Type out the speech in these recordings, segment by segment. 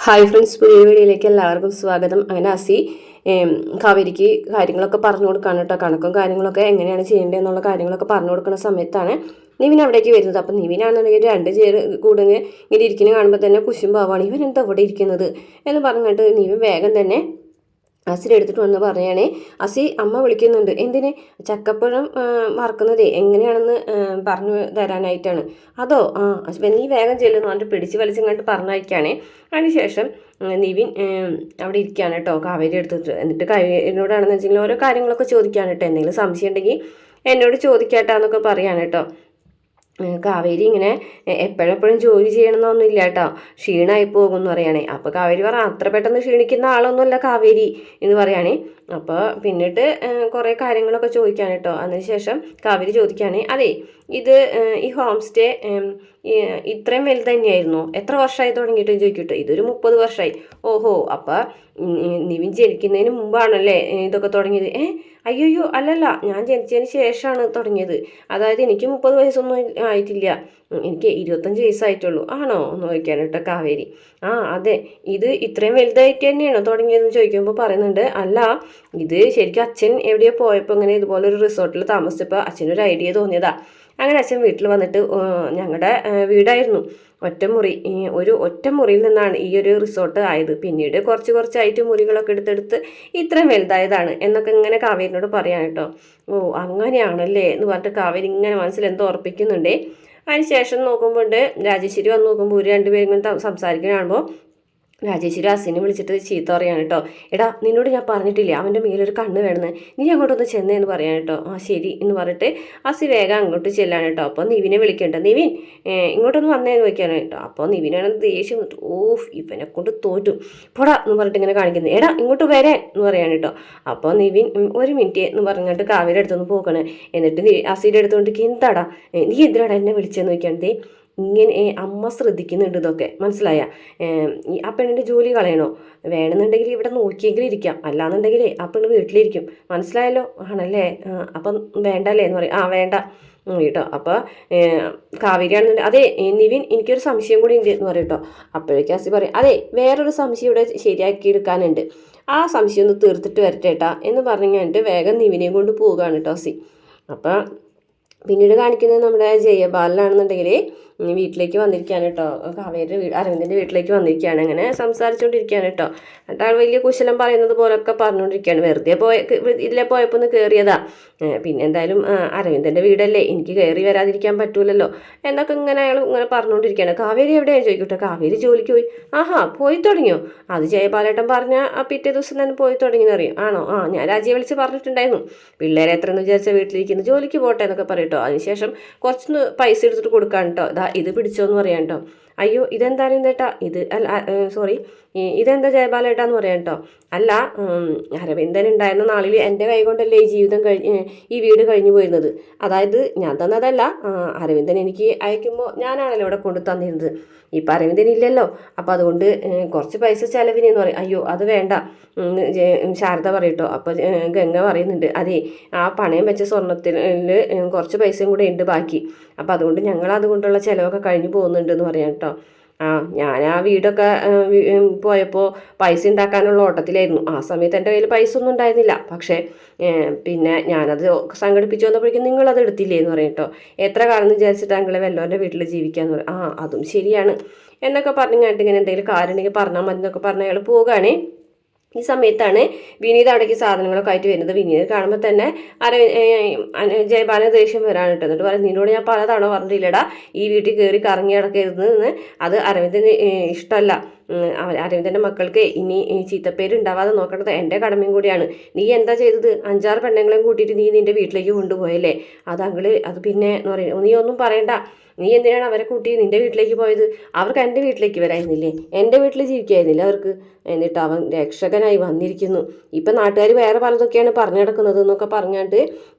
Hi friends, പുതിയ വീഡിയോയിലേക്ക് എല്ലാവർക്കും സ്വാഗതം. അങ്ങനെ അസി കാവേരിക്ക് കാര്യങ്ങളൊക്കെ പറഞ്ഞു കൊടുക്കുകയാണ് കേട്ടോ. കണക്കും കാര്യങ്ങളൊക്കെ എങ്ങനെയാണ് ചെയ്യേണ്ടത് എന്നുള്ള കാര്യങ്ങളൊക്കെ പറഞ്ഞു കൊടുക്കുന്ന സമയത്താണ് നിവിൻ അവിടേക്ക് വരുന്നത്. അപ്പം നിവിനാണെന്നുണ്ടെങ്കിൽ രണ്ട് ചേര് കൂടുങ്ങി ഇങ്ങനെ ഇരിക്കുന്നത് കാണുമ്പോൾ തന്നെ കുശുമ്പാവാണ്. ഇവൻ എന്താ ഇവിടെ ഇരിക്കുന്നത് എന്ന് പറഞ്ഞിട്ട് നിവിൻ വേഗം തന്നെ അസിനെ എടുത്തിട്ട് വന്ന് പറയുകയാണേ, അസി അമ്മ വിളിക്കുന്നുണ്ട്. എന്തിന്? ചക്കപ്പഴം വറക്കുന്നതേ എങ്ങനെയാണെന്ന് പറഞ്ഞു തരാനായിട്ടാണ്. അതോ നീ വേഗം ചെല്ലുന്നു എന്നിട്ട് പിടിച്ച് വലിച്ചങ്ങോട്ട് പറഞ്ഞയക്കുകയാണേ. അതിനുശേഷം നിവിൻ അവിടെ ഇരിക്കുകയാണ് കേട്ടോ, കാവേരി എടുത്തിട്ട്. എന്നിട്ട് കാവേരിനോടാണെന്ന് വെച്ചെങ്കിൽ ഓരോ കാര്യങ്ങളൊക്കെ ചോദിക്കുകയാണ് കേട്ടോ. എന്തെങ്കിലും സംശയം ഉണ്ടെങ്കിൽ എന്നോട് ചോദിക്കാട്ടാന്നൊക്കെ പറയാണ് കേട്ടോ. കാവേരി ഇങ്ങനെ എപ്പോഴെപ്പോഴും ജോലി ചെയ്യണമെന്നൊന്നുമില്ല കേട്ടോ, ക്ഷീണമായി പോകും എന്ന് പറയുകയാണേ. അപ്പോൾ കാവേരി പറ അത്ര പെട്ടെന്ന് ക്ഷീണിക്കുന്ന ആളൊന്നുമല്ല കാവേരി എന്ന് പറയുകയാണേ. അപ്പോൾ പിന്നിട്ട് കുറേ കാര്യങ്ങളൊക്കെ ചോദിക്കാൻ കേട്ടോ. അതിനുശേഷം കാവേരി ചോദിക്കുകയാണേ, അതെ ഇത് ഈ ഹോം സ്റ്റേ ഇത്രയും വലുത് തന്നെയായിരുന്നോ? എത്ര വർഷമായി തുടങ്ങിയിട്ട് ചോദിക്കട്ടെ. ഇതൊരു 30 വർഷമായി. ഓഹോ, അപ്പോൾ നിവിൻ ജനിക്കുന്നതിന് മുമ്പാണല്ലേ ഇതൊക്കെ തുടങ്ങിയത്? അയ്യോ അല്ലല്ല, ഞാൻ ജനിച്ചതിന് ശേഷമാണ് തുടങ്ങിയത്. അതായത് എനിക്ക് 30 വയസ്സൊന്നും ആയിട്ടില്ല, എനിക്ക് 25 വയസ്സായിട്ടുള്ളൂ. ആണോ എന്ന് ചോദിക്കാൻ കേട്ടോ കാവേരി. അതെ, ഇത് ഇത്രയും വലുതായിട്ട് തന്നെയാണോ തുടങ്ങിയതെന്ന് ചോദിക്കുമ്പോൾ പറയുന്നുണ്ട്, അല്ല ഇത് ശരിക്കും അച്ഛൻ എവിടെയോ പോയപ്പോൾ ഇങ്ങനെ ഇതുപോലൊരു റിസോർട്ടിൽ താമസിച്ചപ്പോൾ അച്ഛനൊരു ഐഡിയ തോന്നിയതാ. അങ്ങനെ അച്ഛൻ വീട്ടിൽ വന്നിട്ട് ഞങ്ങളുടെ വീടായിരുന്നു ഒറ്റ മുറിയിൽ നിന്നാണ് ഈ ഒരു റിസോർട്ട് ആയത്. പിന്നീട് കുറച്ചായിട്ട് മുറികളൊക്കെ എടുത്തെടുത്ത് ഇത്രയും വലുതായതാണ് എന്നൊക്കെ ഇങ്ങനെ കാവേരിനോട് പറയാൻ കേട്ടോ. അങ്ങനെയാണല്ലേ എന്ന് പറഞ്ഞിട്ട് കാവേരി ഇങ്ങനെ മനസ്സിൽ എന്തോ ഉറപ്പിക്കുന്നുണ്ടേ. അതിന് ശേഷം നോക്കുമ്പോൾ രാജേശ്വരി വന്ന് നോക്കുമ്പോൾ രണ്ടുപേരും ഇങ്ങനെ സംസാരിക്കുന്ന കാണുമ്പോൾ രാജേശ്വരി അസിനെ വിളിച്ചിട്ട് ചീത്ത പറയാണ് കേട്ടോ. എടാ, നിന്നോട് ഞാൻ പറഞ്ഞിട്ടില്ലേ അവൻ്റെ മേലൊരു കണ്ണ് വേണമെന്ന്, നീ അങ്ങോട്ടൊന്ന് ചെന്നേന്ന് പറയാൻ കേട്ടോ. ശരി എന്ന് പറഞ്ഞിട്ട് അസി വേഗം അങ്ങോട്ട് ചെല്ലാണ് കേട്ടോ. അപ്പോൾ നിവിനെ വിളിക്കണ്ട, നിവിൻ ഇങ്ങോട്ടൊന്ന് വന്നേന്ന് വയ്ക്കാണ് കേട്ടോ. അപ്പോൾ നിവിനാണ് ദേഷ്യം, ഇവനെ കൊണ്ട് തോറ്റു പോടാ എന്ന് പറഞ്ഞിട്ട് ഇങ്ങനെ കാണിക്കുന്നത്. എടാ ഇങ്ങോട്ട് വരാൻ എന്ന് പറയാൻ കേട്ടോ. അപ്പോൾ നിവിൻ ഒരു മിനിറ്റ് എന്ന് പറഞ്ഞിട്ട് കാവേരി അടുത്തൊന്ന് പോകണേ. എന്നിട്ട് അസിയുടെ അടുത്തുകൊണ്ട് എന്താടാ നീ എന്തിനാടാ എന്നെ വിളിച്ചെന്ന് വയ്ക്കാണ്ടേ. ഇങ്ങനെ അമ്മ ശ്രദ്ധിക്കുന്നുണ്ട് ഇതൊക്കെ, മനസ്സിലായ? ആ പെണ്ണിൻ്റെ ജോലി കളയണോ? വേണമെന്നുണ്ടെങ്കിൽ ഇവിടെ നോക്കിയെങ്കിലും ഇരിക്കാം, അല്ലാന്നുണ്ടെങ്കിൽ ആ പെണ്ണ് വീട്ടിലിരിക്കും, മനസ്സിലായല്ലോ? ആണല്ലേ, അപ്പം വേണ്ടല്ലേ എന്ന് പറയും. വേണ്ട കേട്ടോ. അപ്പോൾ കാവേരിയാണെന്നുണ്ടെങ്കിൽ അതെ നിവിൻ എനിക്കൊരു സംശയം കൂടി ഉണ്ട് എന്ന് പറയും കേട്ടോ. അപ്പോഴേക്കും അസി പറയും, അതെ വേറൊരു സംശയം ഇവിടെ ശരിയാക്കി എടുക്കാനുണ്ട്, ആ സംശയം ഒന്ന് തീർത്തിട്ട് വരട്ടേട്ടാ എന്ന് പറഞ്ഞു കഴിഞ്ഞിട്ട് വേഗം നിവിനെയും കൊണ്ട് പോവുകയാണ് കേട്ടോ അസി. അപ്പം പിന്നീട് കാണിക്കുന്നത് നമ്മുടെ ജയബാലനാണെന്നുണ്ടെങ്കിൽ വീട്ടിലേക്ക് വന്നിരിക്കുകയാണ് കേട്ടോ. കാവേരി അരവിന്ദൻ്റെ വീട്ടിലേക്ക് വന്നിരിക്കുകയാണ്. അങ്ങനെ സംസാരിച്ചുകൊണ്ടിരിക്കുകയാണ് കേട്ടോ. എന്നിട്ട് ആൾ വലിയ കുശലം പറയുന്നത് പോലൊക്കെ പറഞ്ഞുകൊണ്ടിരിക്കുകയാണ്. വെറുതെ ഇതിലെ പോയപ്പോൾ ഒന്ന് കയറിയതാ, പിന്നെ എന്തായാലും അരവിന്ദൻ്റെ വീടല്ലേ, എനിക്ക് കയറി വരാതിരിക്കാൻ പറ്റൂലല്ലോ എന്നൊക്കെ ഇങ്ങനെ അയാൾ ഇങ്ങനെ പറഞ്ഞുകൊണ്ടിരിക്കുകയാണ്. കാവേരി എവിടെയാണ് ചോദിക്കട്ടെ. കാവേരി ജോലിക്ക് പോയി. പോയി തുടങ്ങിയോ? അത് ജയപാലേട്ടൻ പറഞ്ഞ പിറ്റേ ദിവസം തന്നെ പോയി തുടങ്ങിയെന്ന് അറിയും. ആണോ? ഞാൻ രാജിയെ വിളിച്ച് പറഞ്ഞിട്ടുണ്ടായിരുന്നു, പിള്ളേരെ എത്രയെന്ന് വിചാരിച്ചാൽ വീട്ടിലിരിക്കുന്നു, ജോലിക്ക് പോട്ടെ എന്നൊക്കെ പറയും കേട്ടോ. അതിനുശേഷം കുറച്ച് പൈസ എടുത്തിട്ട് കൊടുക്കാൻ കേട്ടോ. ഇത് പിടിച്ചോന്ന് പറയാം കേട്ടോ. അയ്യോ ഇതെന്തായാലും ചേട്ടാ, ഇത് അല്ല സോറി ഇതെന്താ ജയബാലേട്ടാന്ന് പറയാം കേട്ടോ. അല്ല അരവിന്ദൻ ഉണ്ടായിരുന്ന നാളിൽ എൻ്റെ കൈ കൊണ്ടല്ലേ ഈ വീട് കഴിഞ്ഞു പോയിരുന്നത്. അതായത് ഞാൻ തന്നതല്ല, അരവിന്ദൻ എനിക്ക് അയക്കുമ്പോൾ ഞാനാണല്ലോ ഇവിടെ കൊണ്ടു തന്നിരുന്നത്. ഇപ്പം അരവിന്ദൻ ഇല്ലല്ലോ, അപ്പം അതുകൊണ്ട് കുറച്ച് പൈസ ചിലവിനെന്ന് പറയും. അയ്യോ അത് വേണ്ട ശാരദ പറയട്ടോ. അപ്പോൾ ഗംഗ പറയുന്നുണ്ട്, അതെ ആ പണയം വെച്ച സ്വർണ്ണത്തിൽ കുറച്ച് പൈസയും കൂടെ ഉണ്ട് ബാക്കി, അപ്പം അതുകൊണ്ട് ഞങ്ങൾ അതുകൊണ്ടുള്ള ചിലവൊക്കെ കഴിഞ്ഞു പോകുന്നുണ്ട് എന്ന് പറയാം കേട്ടോ. ഞാൻ ആ വീടൊക്കെ പോയപ്പോൾ പൈസ ഉണ്ടാക്കാനുള്ള ഓട്ടത്തിലായിരുന്നു. ആ സമയത്ത് എൻ്റെ കയ്യിൽ പൈസ ഒന്നും ഉണ്ടായിരുന്നില്ല. പക്ഷേ പിന്നെ ഞാനത് സംഘടിപ്പിച്ച് വന്നപ്പോഴേക്കും നിങ്ങളത് എടുത്തില്ലേ എന്ന് പറയും കേട്ടോ. എത്ര കാലം എന്ന് വിചാരിച്ചിട്ട് താങ്കളെ വല്ലവൻ്റെ വീട്ടിൽ ജീവിക്കാന്ന് പറയും. അതും ശരിയാണ് എന്നൊക്കെ പറഞ്ഞു കേട്ട് ഇങ്ങനെ എന്തെങ്കിലും കാര്യം ഉണ്ടെങ്കിൽ പറഞ്ഞാൽ മതി എന്നൊക്കെ പറഞ്ഞ് അയാൾ പോവുകയാണേ. ഈ സമയത്താണ് വിനീത് അവിടേക്ക് സാധനങ്ങളൊക്കെ ആയിട്ട് വരുന്നത്. വിനീത് കാണുമ്പോൾ തന്നെ ജയബാലന് ദേഷ്യം വരാൻ കേട്ടോ. എന്നിട്ട് പറയും, നിന്നോട് ഞാൻ പലതവണ പറഞ്ഞില്ലടാ ഈ വീട്ടിൽ കയറി കറങ്ങി കിടക്കരുതെന്ന്, അത് അരവിന്ദന് ഇഷ്ടമല്ല. അരവിന്ദൻ്റെ മക്കൾക്ക് ഇനി ചീത്തപ്പേര് ഉണ്ടാവാതെ നോക്കേണ്ടത് എൻ്റെ കടമയും കൂടിയാണ്. നീ എന്താ ചെയ്തത്? 5-6 പെണ്ണുങ്ങളെയും കൂട്ടിയിട്ട് നീ നിൻ്റെ വീട്ടിലേക്ക് കൊണ്ടുപോയല്ലേ? അത് പിന്നെ എന്ന് പറയും, നീ ഒന്നും പറയണ്ട, നീ എന്തിനാണ് അവരെ കൂട്ടി നിൻ്റെ വീട്ടിലേക്ക് പോയത്? അവർക്ക് എൻ്റെ വീട്ടിലേക്ക് വരായിരുന്നില്ലേ? എൻ്റെ വീട്ടിൽ ജീവിക്കായിരുന്നില്ല അവർക്ക്? എന്നിട്ട് അവൻ രക്ഷകനായി വന്നിരിക്കുന്നു. ഇപ്പം നാട്ടുകാർ വേറെ പലതൊക്കെയാണ് പറഞ്ഞു നടക്കുന്നത് എന്നൊക്കെ പറഞ്ഞാണ്ട്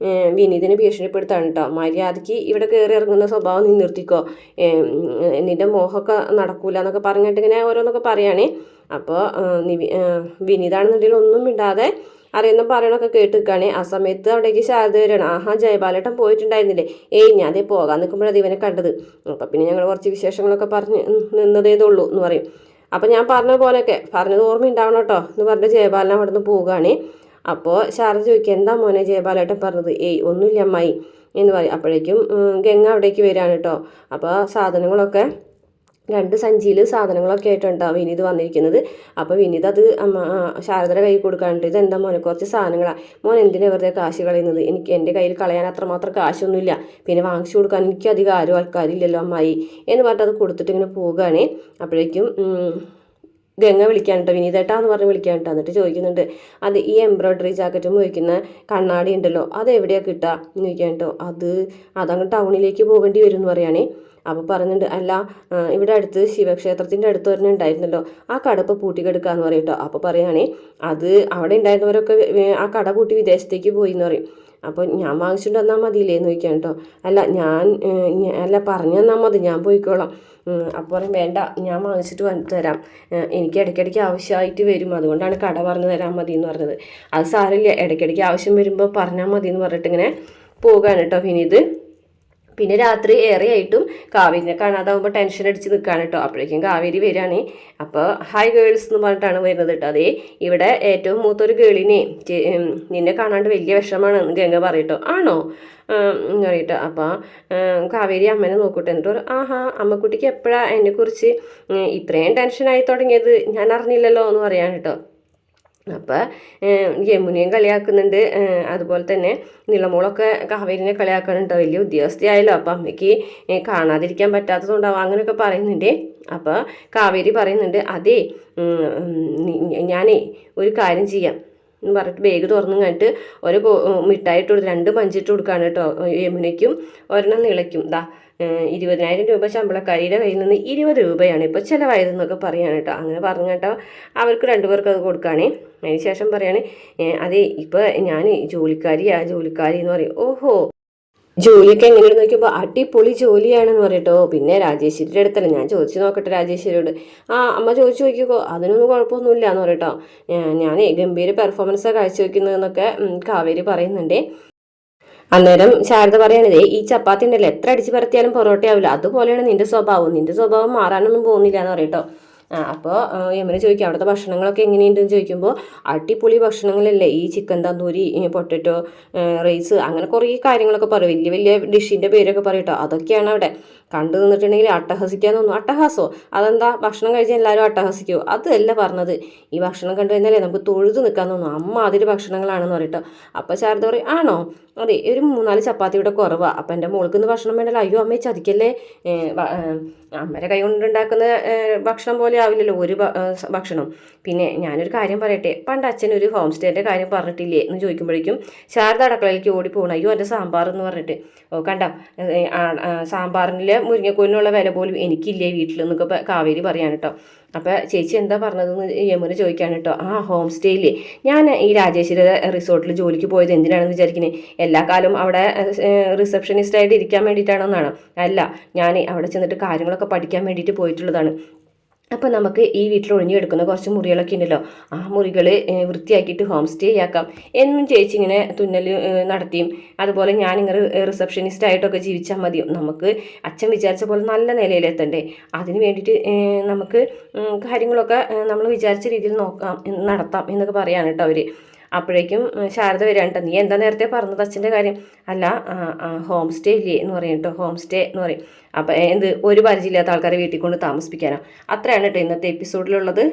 വിനീതിനെ ഭീഷണിപ്പെടുത്താണ് കേട്ടോ. മര്യാദയ്ക്ക് ഇവിടെ കയറി ഇറങ്ങുന്ന സ്വഭാവം നീ നിർത്തിക്കോ, നിൻ്റെ മോഹമൊക്കെ നടക്കൂല എന്നൊക്കെ പറഞ്ഞിട്ട് ഇങ്ങനെ ഓരോന്നൊക്കെ പറയുകയാണേ. അപ്പോൾ വിനീതാണെന്നുണ്ടെങ്കിൽ ഒന്നും മിണ്ടാതെ അറിയുന്ന പറയണൊക്കെ കേട്ട് നിൽക്കുകയാണേ. ആ സമയത്ത് അവിടേക്ക് ശാരദ വരികയാണ്. ജയബാലേട്ടൻ പോയിട്ടുണ്ടായിരുന്നില്ലേ? ഞാൻ അതേ പോകാൻ നിൽക്കുമ്പോഴത് ഇവനെ കണ്ടത്. അപ്പം പിന്നെ ഞങ്ങൾ കുറച്ച് വിശേഷങ്ങളൊക്കെ പറഞ്ഞ് നിന്നതേതുള്ളൂ എന്ന് പറയും. അപ്പോൾ ഞാൻ പറഞ്ഞ പോലെയൊക്കെ പറഞ്ഞത് ഓർമ്മയുണ്ടാവണം കേട്ടോ എന്ന് പറഞ്ഞിട്ട് ജയപാലൻ അവിടെ നിന്ന് പോവുകയാണ്. അപ്പോൾ ശാരദ ചോദിക്കുക, എന്താ മോനെ ജയപാലേട്ടൻ പറഞ്ഞത്? ഏയ് ഒന്നുമില്ല അമ്മായി എന്ന് പറയും. അപ്പോഴേക്കും ഗംഗ അവിടേക്ക് വരികയാണ് കേട്ടോ. അപ്പോൾ സാധനങ്ങളൊക്കെ 2 സഞ്ചിയിൽ സാധനങ്ങളൊക്കെ ആയിട്ടുണ്ടാവും വിനീത് വന്നിരിക്കുന്നത്. അപ്പോൾ വിനീത് അത് ശാരദയുടെ കയ്യിൽ കൊടുക്കാനുണ്ട്. ഇതെന്താ മോനെ, കുറച്ച് സാധനങ്ങളാണ് മോൻ, എന്തിനാ വെറുതെ കാശ് കളയുന്നത്? എൻ്റെ കയ്യിൽ കളയാൻ അത്രമാത്രം കാശൊന്നുമില്ല, പിന്നെ വാങ്ങിച്ചു കൊടുക്കാൻ എനിക്ക് അധികം ആരും ആൾക്കാരില്ലല്ലോ അമ്മായി എന്ന് പറഞ്ഞിട്ട് അത് കൊടുത്തിട്ട് ഇങ്ങനെ പോവുകയാണ്. അപ്പോഴേക്കും ഗംഗ വിളിക്കാനിട്ടോ, വിനീതേട്ടാന്ന് പറഞ്ഞ് വിളിക്കാനിട്ടോ. എന്നിട്ട് ചോദിക്കുന്നുണ്ട്, അത് ഈ എംബ്രോയ്ഡറി ജാക്കറ്റും ഉപയോഗിക്കുന്ന കണ്ണാടി ഉണ്ടല്ലോ അത് എവിടെയാണ് കിട്ടുക എന്ന് ചോദിക്കാനിട്ടോ. അതങ്ങ് ടൗണിലേക്ക് പോകേണ്ടി വരും എന്ന് പറയുകയാണേ. അപ്പോൾ പറയുന്നുണ്ട്, അല്ല ഇവിടെ അടുത്ത് ശിവക്ഷേത്രത്തിൻ്റെ അടുത്ത് തന്നെ ഉണ്ടായിരുന്നല്ലോ, ആ കട ഇപ്പോൾ പൂട്ടിക്കെടുക്കാന്ന് പറയും കേട്ടോ. അപ്പോൾ പറയുകയാണേ, അത് അവിടെ ഉണ്ടായിരുന്നവരൊക്കെ ആ കട പൂട്ടി വിദേശത്തേക്ക് പോയി എന്ന് പറയും. അപ്പോൾ ഞാൻ വാങ്ങിച്ചിട്ട് തന്നാൽ മതിയില്ലേ എന്ന് ചോദിക്കാൻ കേട്ടോ. അല്ല പറഞ്ഞു തന്നാൽ മതി, ഞാൻ പോയിക്കോളാം. അപ്പോൾ പറയും, വേണ്ട ഞാൻ വാങ്ങിച്ചിട്ട് തരാം, എനിക്ക് ഇടയ്ക്കിടയ്ക്ക് ആവശ്യമായിട്ട് വരും, അതുകൊണ്ടാണ് കട പറഞ്ഞു തരാൻ മതി എന്ന് പറഞ്ഞത്. അത് സാരമില്ല, ഇടയ്ക്കിടയ്ക്ക് ആവശ്യം വരുമ്പോൾ പറഞ്ഞാൽ മതി എന്ന് പറഞ്ഞിട്ട് ഇങ്ങനെ പോകുകയാണ് കേട്ടോ വിനീത്. പിന്നെ രാത്രി ഏറെയായിട്ടും കാവേരിനെ കാണാതാവുമ്പോൾ ടെൻഷൻ അടിച്ച് നിൽക്കുകയാണ് കേട്ടോ. അപ്പോഴേക്കും കാവേരി വരികയാണ്. അപ്പോൾ ഹായ് ഗേൾസ് എന്ന് പറഞ്ഞിട്ടാണ് വരുന്നത് കേട്ടോ. അതേ ഇവിടെ ഏറ്റവും മൂത്തൊരു ഗേളിനെ നിന്നെ കാണാണ്ട് വലിയ വിഷമാണ് ഗംഗ പറയട്ടോ. ആണോ എന്ന് പറയട്ടോ. അപ്പോൾ കാവേരി അമ്മേനെ നോക്കൂട്ടെ. എന്നിട്ട് പറയും, ആഹാ അമ്മക്കുട്ടിക്ക് എപ്പോഴാണ് എന്നെക്കുറിച്ച് ഇത്രയും ടെൻഷനായി തുടങ്ങിയത്, ഞാൻ അറിഞ്ഞില്ലല്ലോ എന്ന് പറയാൻ കേട്ടോ. അപ്പോൾ യമുനയും കളിയാക്കുന്നുണ്ട്, അതുപോലെ തന്നെ നിളമോളൊക്കെ കാവേരിനെ കളിയാക്കുന്നുണ്ടോ, വലിയ ഉദ്യോഗസ്ഥയായല്ലോ, അപ്പോൾ അമ്മയ്ക്ക് കാണാതിരിക്കാൻ പറ്റാത്തതുകൊണ്ടാവും അങ്ങനെയൊക്കെ പറയുന്നുണ്ട്. അപ്പോൾ കാവേരി പറയുന്നുണ്ട്, അതേ ഞാനേ ഒരു കാര്യം ചെയ്യാം എന്ന് പറഞ്ഞിട്ട് ബാഗ് തുറന്നു കഴിഞ്ഞിട്ട് ഒരു മിഠായി ഇട്ട് കൊടുത്ത് 2 മഞ്ചിട്ട് കൊടുക്കുകയാണ് കേട്ടോ. യമുനയ്ക്കും ഒരെണ്ണം നിളയ്ക്കും. 20,000 രൂപ ശമ്പളക്കാരിയുടെ കയ്യിൽ നിന്ന് 20 രൂപയാണ് ഇപ്പോൾ ചിലവായതെന്നൊക്കെ പറയാണ് കേട്ടോ. അങ്ങനെ പറഞ്ഞു കേട്ടോ അവർക്ക് 2 പേർക്ക് അത് കൊടുക്കുകയാണേ. അതിന് ശേഷം പറയാണ്, അതെ ഇപ്പോൾ ഞാൻ ജോലിക്കാരി എന്ന് പറയും. ഓഹോ ജോലിയൊക്കെ എങ്ങനെയാണെന്ന് നോക്കിയപ്പോൾ അടിപൊളി ജോലിയാണെന്ന് പറയട്ടോ. പിന്നെ രാജേശ്വരിയുടെ അടുത്തല്ല, ഞാൻ ചോദിച്ചു നോക്കട്ടെ രാജേശ്വരിയോട്. അമ്മ ചോദിച്ചു നോക്കിക്കോ, അതിനൊന്നും കുഴപ്പമൊന്നുമില്ല എന്ന് പറയട്ടോ. ഞാൻ ഗംഭീര പെർഫോമൻസാണ് കാഴ്ചവെക്കുന്നതെന്നൊക്കെ കാവേരി പറയുന്നുണ്ട്. അന്നേരം ശാരദ പറയണതേ, ഈ ചപ്പാത്തി ഉണ്ടല്ലോ എത്ര അടിച്ച് പരത്തിയാലും പൊറോട്ടയാവില്ല, അതുപോലെയാണ് നിന്റെ സ്വഭാവം മാറാനൊന്നും പോകുന്നില്ല എന്ന് പറയട്ടോ. അപ്പോൾ യമുന ചോദിക്കും, അവിടുത്തെ ഭക്ഷണങ്ങളൊക്കെ എങ്ങനെയുണ്ടെന്ന് ചോദിക്കുമ്പോൾ അടിപൊളി ഭക്ഷണങ്ങളല്ലേ, ഈ ചിക്കൻ തന്തൂരി, പൊട്ടറ്റോ റൈസ്, അങ്ങനെ കുറേ കാര്യങ്ങളൊക്കെ പറയും, വലിയ വലിയ ഡിഷിൻ്റെ പേരൊക്കെ പറയട്ടോ. അതൊക്കെയാണ് അവിടെ. കണ്ടു നിന്നിട്ടുണ്ടെങ്കിൽ അട്ടഹസിക്കാൻ തോന്നും. അട്ടഹാസോ? അതെന്താ ഭക്ഷണം കഴിച്ചാൽ എല്ലാവരും അട്ടഹസിക്കുമോ? അതല്ല പറഞ്ഞത്, ഈ ഭക്ഷണം കണ്ടു കഴിഞ്ഞാലേ നമുക്ക് തൊഴുതു നിൽക്കാൻ തോന്നും, അമ്മ അതിൽ ഭക്ഷണങ്ങളാണെന്ന് പറയട്ടോ. അപ്പോൾ ശാരദ പറയും, ആണോ, അതെ ഒരു 3-4 ചപ്പാത്തി ഇവിടെ കുറവാണ്, അപ്പം എൻ്റെ മോൾക്ക് ഇന്ന് ഭക്ഷണം വേണ്ടല്ലോ. അയ്യോ അമ്മയെ ചതിക്കല്ലേ, അമ്മയുടെ കൈ കൊണ്ടുണ്ടാക്കുന്ന ഭക്ഷണം പോലെ ആവില്ലല്ലോ ഒരു ഭക്ഷണം. പിന്നെ ഞാനൊരു കാര്യം പറയട്ടെ, പണ്ട് അച്ഛൻ ഒരു ഹോം സ്റ്റേൻ്റെ കാര്യം പറഞ്ഞിട്ടില്ലേ എന്ന് ചോദിക്കുമ്പോഴേക്കും ശാരദ അടുക്കളയിലേക്ക് ഓടി പോകണം. അയ്യോ എൻ്റെ സാമ്പാർ എന്ന് പറഞ്ഞിട്ട്. കണ്ട സാമ്പാറിൻ്റെ മുരിങ്ങക്കോലിനുള്ള വില പോലും എനിക്കില്ലേ വീട്ടിൽ എന്നൊക്കെ കാവേരി പറയാൻ കേട്ടോ. അപ്പോൾ ചേച്ചി എന്താ പറഞ്ഞതെന്ന് യമുന ചോദിക്കാൻ കേട്ടോ. ഹോം സ്റ്റേയില്ലേ, ഞാൻ ഈ രാജേശ്വരി റിസോർട്ടിൽ ജോലിക്ക് പോയത് എന്തിനാണെന്ന് വിചാരിക്കുന്നത്, എല്ലാ കാലവും അവിടെ റിസപ്ഷനിസ്റ്റായിട്ട് ഇരിക്കാൻ വേണ്ടിയിട്ടാണെന്നാണ്? അല്ല, ഞാൻ അവിടെ ചെന്നിട്ട് കാര്യങ്ങളൊക്കെ പഠിക്കാൻ വേണ്ടിയിട്ട് പോയിട്ടുള്ളതാണ്. അപ്പോൾ നമുക്ക് ഈ വീട്ടിൽ ഒഴിഞ്ഞെടുക്കുന്ന കുറച്ച് മുറികളൊക്കെ ഉണ്ടല്ലോ, ആ മുറികൾ വൃത്തിയാക്കിയിട്ട് ഹോം സ്റ്റേ ആക്കാം എന്നും ചേച്ചി ഇങ്ങനെ തുന്നൽ നടത്തിയും, അതുപോലെ ഞാനിങ്ങനെ റിസപ്ഷനിസ്റ്റ് ആയിട്ടൊക്കെ ജീവിച്ചാൽ മതിയോ, നമുക്ക് അച്ഛൻ വിചാരിച്ച പോലെ നല്ല നിലയിലെത്തണ്ടേ, അതിന് വേണ്ടിയിട്ട് നമുക്ക് കാര്യങ്ങളൊക്കെ നമ്മൾ വിചാരിച്ച രീതിയിൽ നടത്താം എന്നൊക്കെ പറയാണ് കേട്ടോ അവർ. അപ്പോഴേക്കും ശാരദ വരികയാണ് കേട്ടോ. നീ എന്താ നേരത്തെ പറഞ്ഞത് അച്ഛൻ്റെ കാര്യം? അല്ല ഹോം സ്റ്റേ ഇല്ലേ എന്ന് പറയും കേട്ടോ. ഹോം സ്റ്റേ എന്ന് പറയും. അപ്പോൾ ഒരു പരിചയമില്ലാത്ത ആൾക്കാരെ വീട്ടിൽ കൊണ്ട് താമസിപ്പിക്കാനോ? അത്രയാണ് കേട്ടോ ഇന്നത്തെ എപ്പിസോഡിലുള്ളത്.